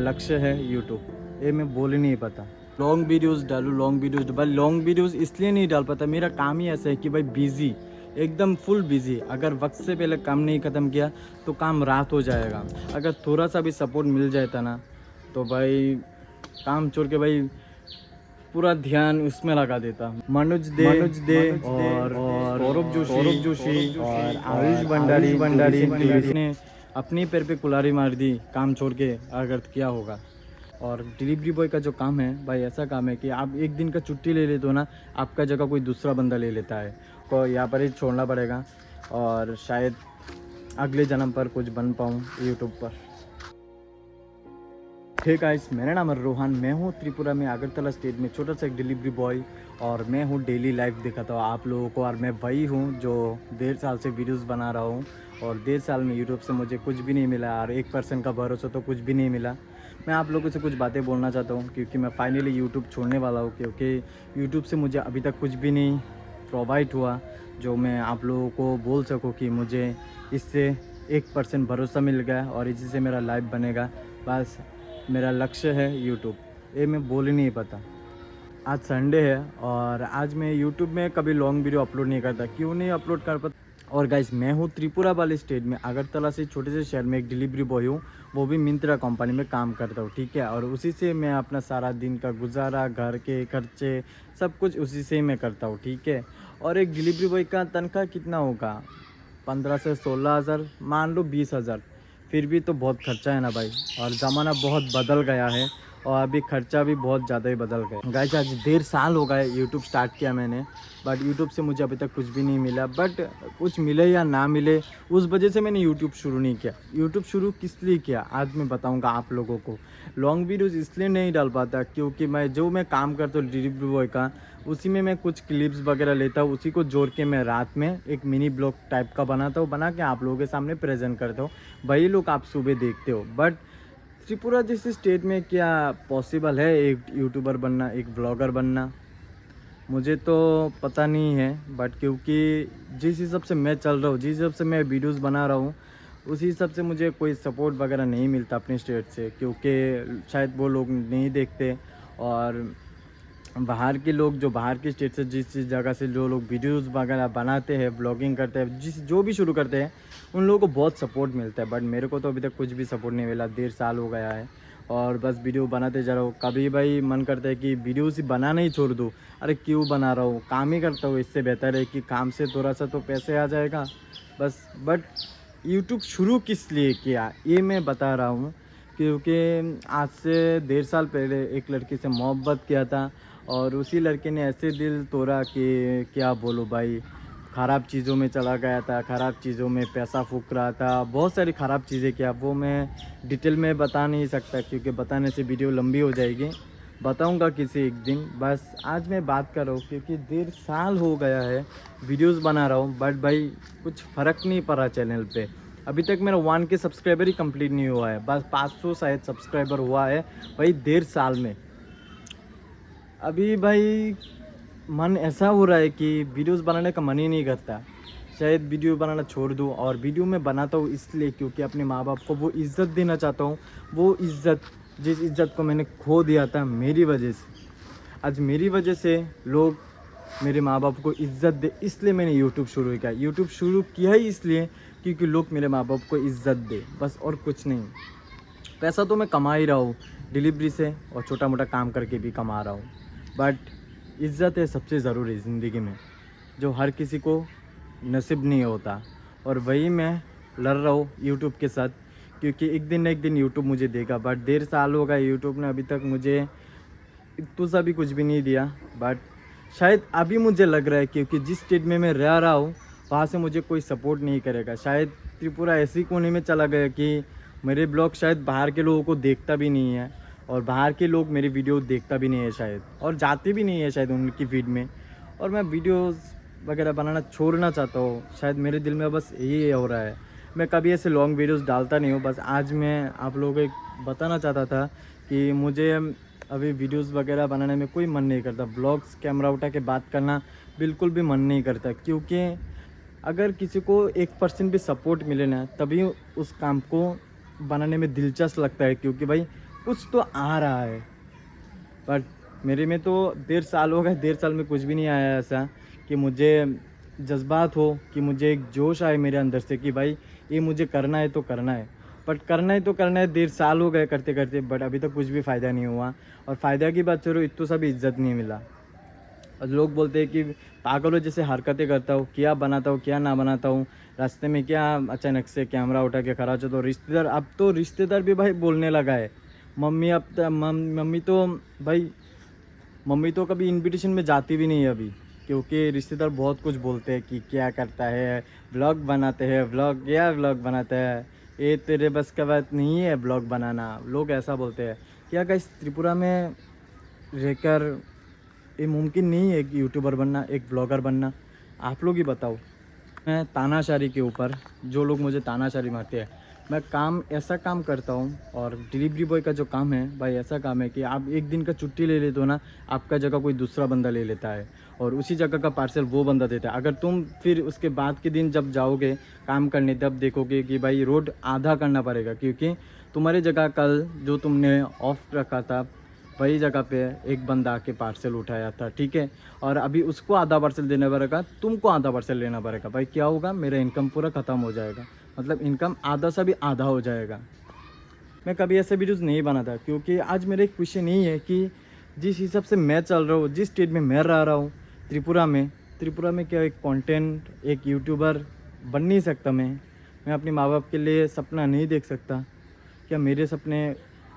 लक्ष्य है यूट्यूब, ये मैं बोल ही नहीं पाता। लॉन्ग वीडियोस डालूँ, लॉन्ग वीडियोस, भाई लॉन्ग वीडियोस इसलिए नहीं डाल पाता, मेरा काम ही ऐसा है कि भाई बिज़ी, एकदम फुल बिज़ी। अगर वक्त से पहले काम नहीं ख़त्म किया तो काम रात हो जाएगा। अगर थोड़ा सा भी सपोर्ट मिल जाता ना तो भाई काम छोड़ के भाई पूरा ध्यान उसमें लगा देता। मनोज दे और सौरभ जोशी और आयुष भंडारी ने अपनी पैर पे कुल्हाड़ी मार दी काम छोड़ के, अगर किया होगा। और डिलीवरी बॉय का जो काम है भाई, ऐसा काम है कि आप एक दिन का छुट्टी ले लेते हो ना, आपका जगह कोई दूसरा बंदा ले लेता है, को यहाँ पर ही छोड़ना पड़ेगा। और शायद अगले जन्म पर कुछ बन पाऊँ यूट्यूब पर। हे गाइस, मेरा नाम है रोहन, मैं हूँ त्रिपुरा में अगरतला स्टेट में छोटा सा एक डिलीवरी बॉय। और मैं हूँ डेली लाइफ दिखाता हूँ आप लोगों को। और मैं वही हूँ जो 1.5 साल से वीडियोस बना रहा हूँ। और 1.5 साल में यूट्यूब से मुझे कुछ भी नहीं मिला, और 1% का भरोसा तो कुछ भी नहीं मिला। मैं आप लोगों से कुछ बातें बोलना चाहता हूँ, क्योंकि मैं फाइनली यूट्यूब छोड़ने वाला हूँ। क्योंकि यूट्यूब से मुझे अभी तक कुछ भी नहीं प्रोवाइड हुआ जो मैं आप लोगों को बोल सकूँ कि मुझे इससे 1% भरोसा मिल गया और इसी से मेरा लाइफ बनेगा। बस मेरा लक्ष्य है यूट्यूब, ये मैं बोल ही नहीं पाता। आज संडे है और आज मैं यूट्यूब में कभी लॉन्ग वीडियो अपलोड नहीं करता। क्यों नहीं अपलोड कर पाता? और गाइस, मैं हूँ त्रिपुरा वाले स्टेट में अगरतला से छोटे से शहर में एक डिलीवरी बॉय हूँ, वो भी मिंत्रा कंपनी में काम करता हूँ, ठीक है। और उसी से मैं अपना सारा दिन का गुजारा, घर के खर्चे, सब कुछ उसी से ही मैं करता हूँ, ठीक है। और एक डिलीवरी बॉय का तनख्वाह कितना होगा? 15 से 16 हज़ार, मान लो 20 हज़ार, फिर भी तो बहुत खर्चा है ना भाई। और ज़माना बहुत बदल गया है और अभी खर्चा भी बहुत ज़्यादा ही बदल गया। गाइस, आज 1.5 साल हो गए यूट्यूब स्टार्ट किया मैंने, बट यूट्यूब से मुझे अभी तक कुछ भी नहीं मिला। बट कुछ मिले या ना मिले, उस वजह से मैंने यूट्यूब शुरू नहीं किया। यूट्यूब शुरू किस लिए किया आज मैं बताऊंगा आप लोगों को। लॉन्ग वीडियोज़ इसलिए नहीं डाल पाता क्योंकि मैं काम करता हूँ डिलीवरी बॉय का, उसी में मैं कुछ क्लिप्स वगैरह लेता हूँ, उसी को जोड़ के मैं रात में एक मिनी ब्लॉग टाइप का बनाता हूँ, बना के आप लोगों के सामने प्रेजेंट करता हूँ। वही लोग आप सुबह देखते हो। बट त्रिपुरा जैसे स्टेट में क्या पॉसिबल है एक यूट्यूबर बनना, एक ब्लॉगर बनना? मुझे तो पता नहीं है। बट क्योंकि जिस हिसाब से मैं चल रहा हूँ, जिस हिसाब से मैं वीडियोस बना रहा हूँ, उसी हिसाब से मुझे कोई सपोर्ट वगैरह नहीं मिलता अपने स्टेट से, क्योंकि शायद वो लोग नहीं देखते। और बाहर के लोग, जो बाहर के स्टेट से, जिस जगह से जो लोग वीडियोस वगैरह बनाते हैं, ब्लॉगिंग करते हैं, जो भी शुरू करते हैं, उन लोगों को बहुत सपोर्ट मिलता है। बट मेरे को तो अभी तक कुछ भी सपोर्ट नहीं मिला। 1.5 साल हो गया है और बस वीडियो बनाते जा रहा हूँ। कभी भाई मन करता है कि वीडियोस ही बनाना ही छोड़ दूँ। अरे क्यों बना रहा हूँ, काम ही करता हूँ, इससे बेहतर है कि काम से थोड़ा सा तो पैसे आ जाएगा बस। बट यूट्यूब शुरू किस लिए किया ये मैं बता रहा हूँ। क्योंकि आज से 1.5 साल पहले एक लड़की से मोहब्बत किया था, और उसी लड़के ने ऐसे दिल तोड़ा कि क्या बोलो भाई। ख़राब चीज़ों में चला गया था, ख़राब चीज़ों में पैसा फूक रहा था, बहुत सारी ख़राब चीज़ें किया। वो मैं डिटेल में बता नहीं सकता क्योंकि बताने से वीडियो लंबी हो जाएगी। बताऊंगा किसी एक दिन। बस आज मैं बात कर रहा हूँ क्योंकि 1.5 साल हो गया है वीडियोस बना रहा हूँ, बट भाई कुछ फ़र्क नहीं पड़ा चैनल पे। अभी तक मेरा 1 के सब्सक्राइबर ही कंप्लीट नहीं हुआ है, बस 500 शायद सब्सक्राइबर हुआ है भाई 1.5 साल में। अभी भाई मन ऐसा हो रहा है कि वीडियोस बनाने का मन ही नहीं करता। शायद वीडियो बनाना छोड़ दूँ। और वीडियो मैं बनाता हूँ इसलिए क्योंकि अपने माँ बाप को वो इज़्ज़त देना चाहता हूँ। वो इज़्ज़त, जिस इज़्ज़त को मैंने खो दिया था मेरी वजह से, आज मेरी वजह से लोग मेरे माँ बाप को इज़्ज़त दे, इसलिए मैंने यूट्यूब शुरू किया। यूट्यूब शुरू किया ही इसलिए क्योंकि लोग मेरे माँ बाप को इज़्ज़त दे, बस और कुछ नहीं। पैसा तो मैं कमा ही रहा हूँ डिलीवरी से, और छोटा मोटा काम करके भी कमा रहा हूँ। बट इज़्ज़त है सबसे ज़रूरी ज़िंदगी में, जो हर किसी को नसीब नहीं होता। और वही मैं लड़ रहा हूँ यूट्यूब के साथ, क्योंकि एक दिन न एक दिन यूट्यूब मुझे देगा। बट 1.5 साल हो गया, यूट्यूब ने अभी तक मुझे इतना सा भी कुछ भी नहीं दिया। बट शायद अभी मुझे लग रहा है क्योंकि जिस स्टेट में मैं रह रहा हूँ वहाँ से मुझे कोई सपोर्ट नहीं करेगा। शायद त्रिपुरा ऐसी कोने में चला गया कि मेरे ब्लॉग शायद बाहर के लोगों को देखता भी नहीं है, और बाहर के लोग मेरी वीडियो देखता भी नहीं है शायद, और जाते भी नहीं है शायद उनकी फीड में। और मैं वीडियोस वगैरह बनाना छोड़ना चाहता हूँ। शायद मेरे दिल में बस यही हो रहा है। मैं कभी ऐसे लॉन्ग वीडियोस डालता नहीं हूँ। बस आज मैं आप लोगों को एक बताना चाहता था कि मुझे अभी वीडियोस वगैरह बनाने में कोई मन नहीं करता। ब्लॉग्स कैमरा उठा के बात करना बिल्कुल भी मन नहीं करता, क्योंकि अगर किसी को 1% भी सपोर्ट मिले ना, तभी उस काम को बनाने में दिलचस्प लगता है। क्योंकि भाई कुछ तो आ रहा है। बट मेरे में तो 1.5 साल हो गए, 1.5 साल में कुछ भी नहीं आया ऐसा कि मुझे जज़्बात हो, कि मुझे एक जोश आए मेरे अंदर से कि भाई ये मुझे करना है तो करना है। बट करना है तो करना है, 1.5 साल हो गए करते-करते, बट अभी तक कुछ भी फ़ायदा नहीं हुआ। और फ़ायदा की बात करूँ, इतना सा भी इज़्ज़त नहीं मिला। और लोग बोलते हैं कि पागलों जैसे हरकतें करता हूँ, क्या बनाता हूँ, क्या ना बनाता हूँ, रास्ते में क्या अचानक से कैमरा उठा के खड़ा हो जाता हूँ। रिश्तेदार, अब तो रिश्तेदार भी भाई बोलने लगा है। मम्मी अब त मम्मी तो भाई, मम्मी तो कभी इन्विटेशन में जाती भी नहीं है अभी, क्योंकि रिश्तेदार बहुत कुछ बोलते हैं कि क्या करता है, व्लॉग बनाते हैं, व्लॉग क्या व्लॉग बनाता है, ये तेरे बस का बात नहीं है व्लॉग बनाना। लोग ऐसा बोलते हैं। क्या गाइस, त्रिपुरा में रहकर ये मुमकिन नहीं है एक यूट्यूबर बनना, एक ब्लॉगर बनना? आप लोग ही बताओ। मैं तानाशाही के ऊपर, जो लोग मुझे तानाशाही मारते हैं, मैं काम ऐसा काम करता हूँ। और डिलीवरी बॉय का जो काम है भाई, ऐसा काम है कि आप एक दिन का छुट्टी ले लेते हो ना, आपका जगह कोई दूसरा बंदा ले लेता है और उसी जगह का पार्सल वो बंदा देता है। अगर तुम फिर उसके बाद के दिन जब जाओगे काम करने, तब देखोगे कि भाई रोड आधा करना पड़ेगा, क्योंकि तुम्हारी जगह कल जो तुमने ऑफ रखा था, वही जगह पे एक बंदा आके पार्सल उठाया था, ठीक है। और अभी उसको आधा पार्सल देना पड़ेगा, तुमको आधा पार्सल लेना पड़ेगा। भाई क्या होगा, मेरा इनकम पूरा ख़त्म हो जाएगा, मतलब इनकम आधा से भी आधा हो जाएगा। मैं कभी ऐसे वीडियोज़ नहीं बनाता, क्योंकि आज मेरा एक क्वेश्चन यही है कि जिस हिसाब से मैं चल रहा हूँ, जिस स्टेट में मैं रह रहा हूँ, त्रिपुरा में क्या एक कंटेंट, एक यूट्यूबर बन नहीं सकता मैं अपने माँ बाप के लिए सपना नहीं देख सकता क्या? मेरे सपने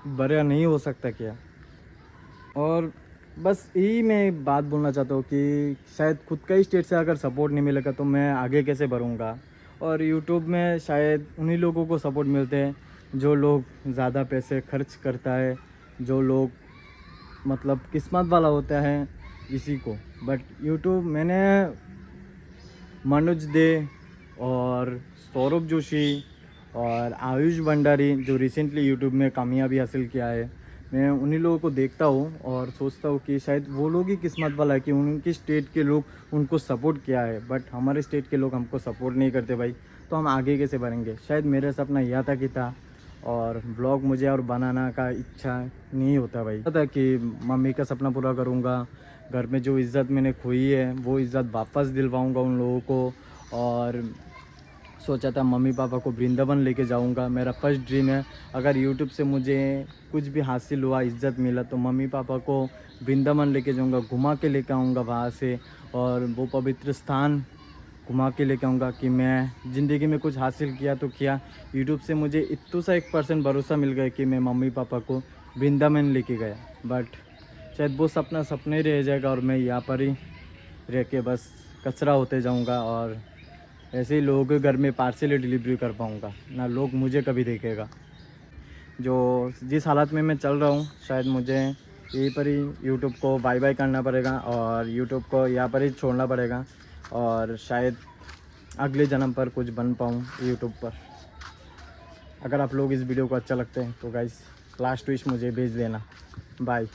बड़ा नहीं हो सकता क्या? और बस यही मैं बात बोलना चाहता हूँ कि शायद खुद का ही स्टेट से अगर सपोर्ट नहीं मिलेगा तो मैं आगे कैसे बढ़ूँगा। और यूट्यूब में शायद उन्हीं लोगों को सपोर्ट मिलते हैं जो लोग ज़्यादा पैसे खर्च करता है, जो लोग मतलब किस्मत वाला होता है इसी को। बट यूट्यूब मैंने मनोज दे और सौरभ जोशी और आयुष भंडारी, जो रिसेंटली यूट्यूब में कामयाबी हासिल किया है, मैं उन्हीं लोगों को देखता हूँ और सोचता हूँ कि शायद वो लोग ही किस्मत वाला है कि उनकी स्टेट के लोग उनको सपोर्ट किया है। बट हमारे स्टेट के लोग हमको सपोर्ट नहीं करते भाई, तो हम आगे कैसे बढ़ेंगे? शायद मेरा सपना यह था कि था, और ब्लॉग मुझे और बनाना का इच्छा नहीं होता भाई। पता कि मम्मी का सपना पूरा करूँगा, घर में जो इज़्ज़त मैंने खोई है वो इज़्ज़त वापस दिलवाऊँगा उन लोगों को। और सोचा था मम्मी पापा को वृंदावन लेके जाऊंगा, मेरा फर्स्ट ड्रीम है। अगर यूट्यूब से मुझे कुछ भी हासिल हुआ, इज़्ज़त मिला, तो मम्मी पापा को वृंदावन लेके जाऊंगा, घुमा के लेके आऊँगा वहाँ से, और वो पवित्र स्थान घुमा के लेके आऊँगा कि मैं ज़िंदगी में कुछ हासिल किया तो किया। यूट्यूब से मुझे इतना सा 1% भरोसा मिल गया कि मैं मम्मी पापा को वृंदावन लेके गया। बट शायद वो सपना सपने रह जाएगा और मैं यहाँ पर ही रह के बस कचरा होते जाऊँगा, और ऐसे ही लोगों के घर में पार्सल डिलीवरी कर पाऊँगा ना, लोग मुझे कभी देखेगा। जो जिस हालत में मैं चल रहा हूँ, शायद मुझे यहीं पर ही यूट्यूब को बाय बाय करना पड़ेगा और यूट्यूब को यहाँ पर ही छोड़ना पड़ेगा, और शायद अगले जन्म पर कुछ बन पाऊँ यूट्यूब पर। अगर आप लोग इस वीडियो को अच्छा लगते हैं तो गाइस लास्ट विश मुझे भेज देना। बाय।